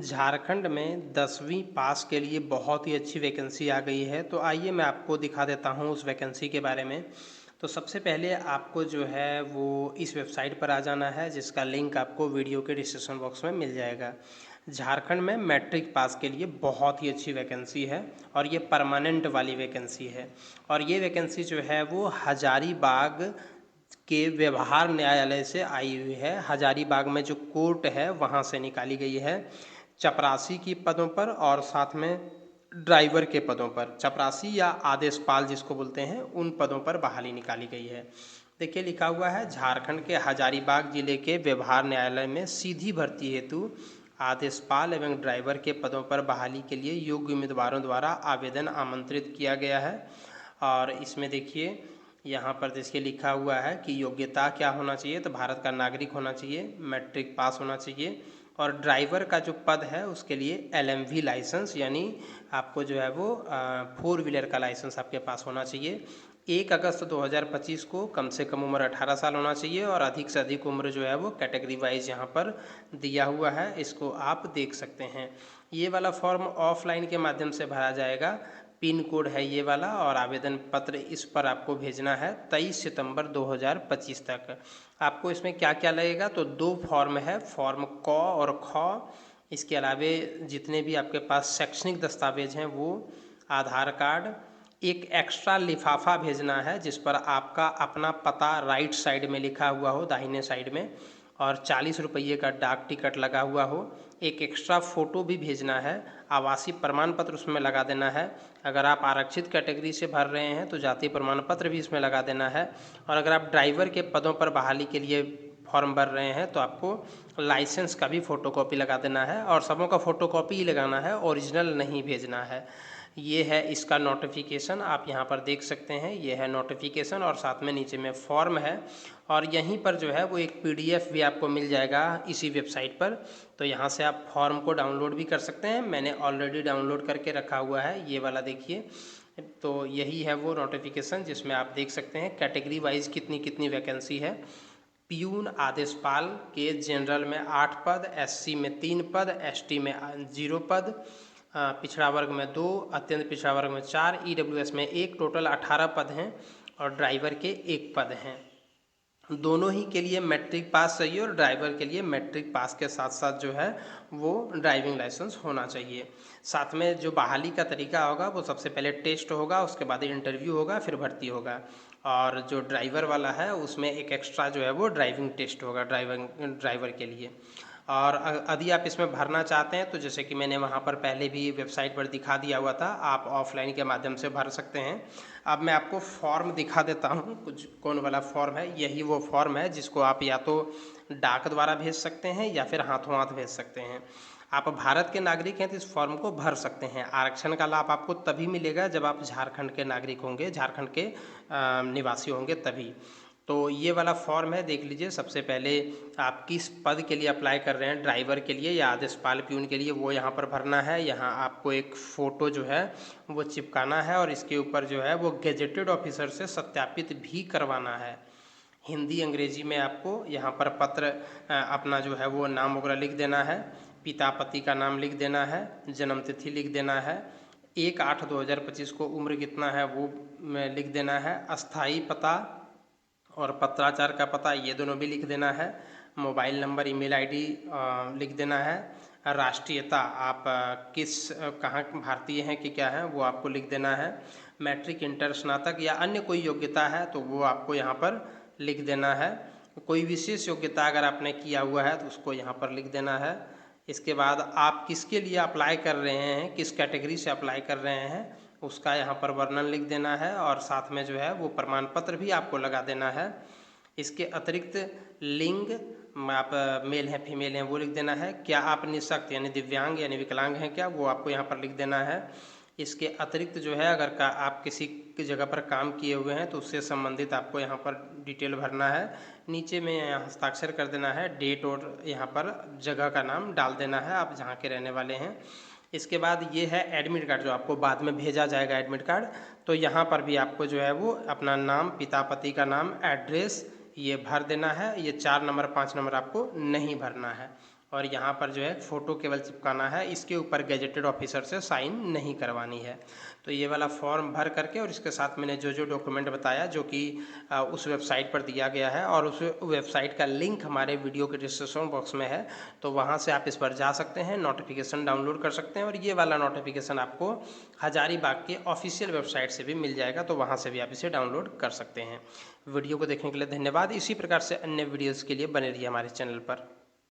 झारखंड में 10वीं पास के लिए बहुत ही अच्छी वैकेंसी आ गई है। तो आइए मैं आपको दिखा देता हूँ उस वैकेंसी के बारे में। तो सबसे पहले आपको जो है वो इस वेबसाइट पर आ जाना है, जिसका लिंक आपको वीडियो के डिस्क्रिप्शन बॉक्स में मिल जाएगा। झारखंड में मैट्रिक पास के लिए बहुत ही अच्छी वैकेंसी है और ये परमानेंट वाली वैकेंसी है। और ये वैकेंसी जो है वो हजारीबाग के व्यवहार न्यायालय से आई हुई है। हजारीबाग में जो कोर्ट है वहाँ से निकाली गई है। चपरासी की पदों पर और साथ में ड्राइवर के पदों पर, चपरासी या आदेशपाल जिसको बोलते हैं, उन पदों पर बहाली निकाली गई है। देखिए लिखा हुआ है, झारखंड के हजारीबाग जिले के व्यवहार न्यायालय में सीधी भर्ती हेतु आदेशपाल एवं ड्राइवर के पदों पर बहाली के लिए योग्य उम्मीदवारों द्वारा आवेदन आमंत्रित किया गया है। और इसमें देखिए यहाँ पर देखिए लिखा हुआ है कि योग्यता क्या होना चाहिए, तो भारत का नागरिक होना चाहिए, मैट्रिक पास होना चाहिए। और ड्राइवर का जो पद है उसके लिए LMV लाइसेंस, यानी आपको जो है वो 4 व्हीलर का लाइसेंस आपके पास होना चाहिए। 1 अगस्त 2025 को कम से कम उम्र 18 साल होना चाहिए और अधिक से अधिक उम्र जो है वो कैटेगरी वाइज यहाँ पर दिया हुआ है, इसको आप देख सकते हैं। ये वाला फॉर्म ऑफलाइन के माध्यम से भरा जाएगा। पिन कोड है ये वाला और आवेदन पत्र इस पर आपको भेजना है 23 सितंबर 2025 तक। आपको इसमें क्या क्या लगेगा, तो 2 फॉर्म है, फॉर्म क और ख। इसके अलावे जितने भी आपके पास शैक्षणिक दस्तावेज हैं वो, आधार कार्ड, एक एक्स्ट्रा लिफाफा भेजना है जिस पर आपका अपना पता राइट साइड में लिखा हुआ हो, दाहिने साइड में, और 40 रुपये का डाक टिकट लगा हुआ हो। एक एक्स्ट्रा फ़ोटो भी भेजना है, आवासीय प्रमाण पत्र उसमें लगा देना है। अगर आप आरक्षित कैटेगरी से भर रहे हैं तो जाति प्रमाण पत्र भी इसमें लगा देना है। और अगर आप ड्राइवर के पदों पर बहाली के लिए फॉर्म भर रहे हैं तो आपको लाइसेंस का भी फ़ोटोकॉपी लगा देना है, और सबों का फ़ोटोकॉपी ही लगाना है, ओरिजिनल नहीं भेजना है। ये है इसका नोटिफिकेशन, आप यहाँ पर देख सकते हैं। ये है नोटिफिकेशन और साथ में नीचे में फॉर्म है। और यहीं पर जो है वो एक PDF भी आपको मिल जाएगा इसी वेबसाइट पर। तो यहाँ से आप फॉर्म को डाउनलोड भी कर सकते हैं। मैंने ऑलरेडी डाउनलोड करके रखा हुआ है, ये वाला देखिए। तो यही है वो नोटिफिकेशन जिसमें आप देख सकते हैं कैटेगरी वाइज कितनी कितनी वैकेंसी है। पियून आदेशपाल के जनरल में 8 पद, SC में 3 पद, ST में 0 पद, पिछड़ा वर्ग में 2, अत्यंत पिछड़ा वर्ग में 4, EWS में 1, टोटल 18 पद हैं। और ड्राइवर के 1 पद हैं। दोनों ही के लिए मैट्रिक पास चाहिए और ड्राइवर के लिए मैट्रिक पास के साथ साथ जो है वो ड्राइविंग लाइसेंस होना चाहिए। साथ में जो बहाली का तरीका होगा वो सबसे पहले टेस्ट होगा, उसके बाद इंटरव्यू होगा, फिर भर्ती होगा। और जो ड्राइवर वाला है उसमें एक एक्स्ट्रा जो है वो ड्राइविंग टेस्ट होगा ड्राइवर के लिए। और यदि आप इसमें भरना चाहते हैं तो जैसे कि मैंने वहाँ पर पहले भी वेबसाइट पर दिखा दिया हुआ था, आप ऑफलाइन के माध्यम से भर सकते हैं। अब मैं आपको फॉर्म दिखा देता हूँ कुछ कौन वाला फॉर्म है। यही वो फॉर्म है जिसको आप या तो डाक द्वारा भेज सकते हैं या फिर हाथों हाथ भेज सकते हैं। आप भारत के नागरिक हैं तो इस फॉर्म को भर सकते हैं। आरक्षण का लाभ आपको तभी मिलेगा जब आप झारखंड के नागरिक होंगे, झारखंड के निवासी होंगे तभी। तो ये वाला फॉर्म है, देख लीजिए। सबसे पहले आप किस पद के लिए अप्लाई कर रहे हैं, ड्राइवर के लिए या आदेशपाल प्यून के लिए, वो यहाँ पर भरना है। यहाँ आपको एक फ़ोटो जो है वो चिपकाना है और इसके ऊपर जो है वो गेजेटेड ऑफिसर से सत्यापित भी करवाना है। हिंदी अंग्रेजी में आपको यहाँ पर पत्र अपना जो है वो नाम वगैरह लिख देना है, पिता पति का नाम लिख देना है, जन्म तिथि लिख देना है, 1/8/2025 को उम्र कितना है वो लिख देना है, अस्थाई पता और पत्राचार का पता ये दोनों भी लिख देना है, मोबाइल नंबर, ईमेल आईडी लिख देना है, राष्ट्रीयता आप किस कहाँ भारतीय हैं कि क्या है वो आपको लिख देना है, मैट्रिक, इंटर, स्नातक या अन्य कोई योग्यता है तो वो आपको यहाँ पर लिख देना है। कोई विशेष योग्यता अगर आपने किया हुआ है तो उसको यहाँ पर लिख देना है। इसके बाद आप किसके लिए अप्लाई कर रहे हैं, किस कैटेगरी से अप्लाई कर रहे हैं उसका यहाँ पर वर्णन लिख देना है और साथ में जो है वो प्रमाण पत्र भी आपको लगा देना है। इसके अतिरिक्त लिंग, आप मेल हैं फीमेल हैं वो लिख देना है। क्या आप निःशक्त यानी दिव्यांग यानी विकलांग हैं क्या, वो आपको यहाँ पर लिख देना है। इसके अतिरिक्त जो है अगर आप किसी की जगह पर काम किए हुए हैं तो उससे संबंधित आपको यहाँ पर डिटेल भरना है। नीचे में यहाँ हस्ताक्षर कर देना है, डेट और यहाँ पर जगह का नाम डाल देना है आप जहाँ के रहने वाले हैं। इसके बाद ये है एडमिट कार्ड जो आपको बाद में भेजा जाएगा एडमिट कार्ड। तो यहाँ पर भी आपको जो है वो अपना नाम, पिता पति का नाम, एड्रेस ये भर देना है। ये 4 नंबर 5 नंबर आपको नहीं भरना है। और यहाँ पर जो है फ़ोटो केवल चिपकाना है, इसके ऊपर गेजेटेड ऑफिसर से साइन नहीं करवानी है। तो ये वाला फॉर्म भर करके और इसके साथ मैंने जो जो डॉक्यूमेंट बताया जो कि उस वेबसाइट पर दिया गया है और उस वेबसाइट का लिंक हमारे वीडियो के डिस्क्रिप्शन बॉक्स में है, तो वहाँ से आप इस पर जा सकते हैं, नोटिफिकेशन डाउनलोड कर सकते हैं और ये वाला नोटिफिकेशन आपको हजारीबाग के ऑफिशियल वेबसाइट से भी मिल जाएगा, तो वहाँ से भी आप इसे डाउनलोड कर सकते हैं। वीडियो को देखने के लिए धन्यवाद। इसी प्रकार से अन्य वीडियोज़ के लिए बने रहिए हमारे चैनल पर।